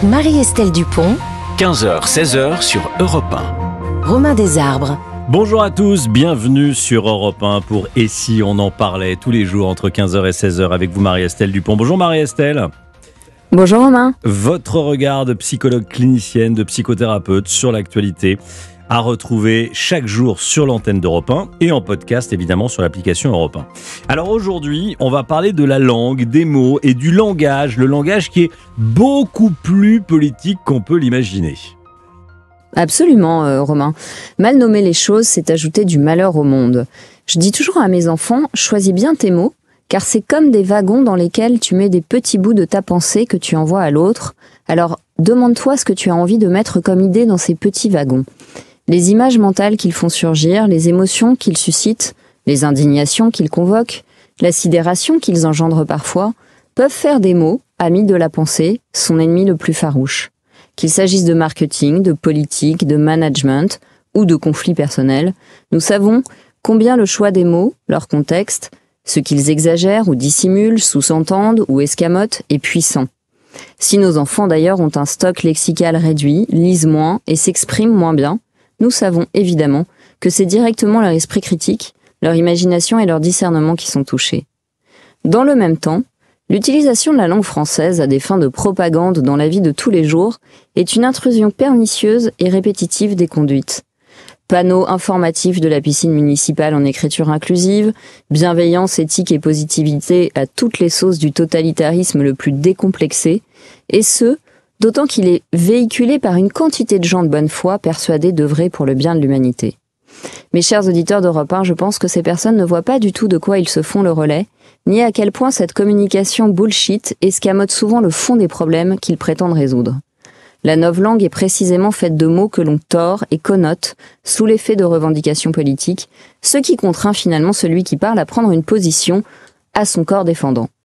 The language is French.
avec Marie-Estelle Dupont, 15h-16h sur Europe 1. Romain Desarbres. Bonjour à tous, bienvenue sur Europe 1 pour Et si on en parlait tous les jours entre 15h et 16h avec vous Marie-Estelle Dupont. Bonjour Marie-Estelle. Bonjour Romain. Votre regard de psychologue clinicienne, de psychothérapeute sur l'actualité à retrouver chaque jour sur l'antenne d'Europe 1 et en podcast évidemment sur l'application Europe 1. Alors aujourd'hui, on va parler de la langue, des mots et du langage, le langage qui est beaucoup plus politique qu'on peut l'imaginer. Absolument, Romain. Mal nommer les choses, c'est ajouter du malheur au monde. Je dis toujours à mes enfants, choisis bien tes mots, car c'est comme des wagons dans lesquels tu mets des petits bouts de ta pensée que tu envoies à l'autre. Alors, demande-toi ce que tu as envie de mettre comme idée dans ces petits wagons. Les images mentales qu'ils font surgir, les émotions qu'ils suscitent, les indignations qu'ils convoquent, la sidération qu'ils engendrent parfois, peuvent faire des mots, amis de la pensée, son ennemi le plus farouche. Qu'il s'agisse de marketing, de politique, de management ou de conflits personnels, nous savons combien le choix des mots, leur contexte, ce qu'ils exagèrent ou dissimulent, sous-entendent ou escamotent est puissant. Si nos enfants d'ailleurs ont un stock lexical réduit, lisent moins et s'expriment moins bien, nous savons évidemment que c'est directement leur esprit critique, leur imagination et leur discernement qui sont touchés. Dans le même temps, l'utilisation de la langue française à des fins de propagande dans la vie de tous les jours est une intrusion pernicieuse et répétitive des conduites. Panneaux informatifs de la piscine municipale en écriture inclusive, bienveillance, éthique et positivité à toutes les sauces du totalitarisme le plus décomplexé, et ce, d'autant qu'il est véhiculé par une quantité de gens de bonne foi persuadés d'œuvrer pour le bien de l'humanité. Mes chers auditeurs d'Europe 1, je pense que ces personnes ne voient pas du tout de quoi ils se font le relais, ni à quel point cette communication bullshit escamote souvent le fond des problèmes qu'ils prétendent résoudre. La novlangue est précisément faite de mots que l'on tord et connote sous l'effet de revendications politiques, ce qui contraint finalement celui qui parle à prendre une position à son corps défendant.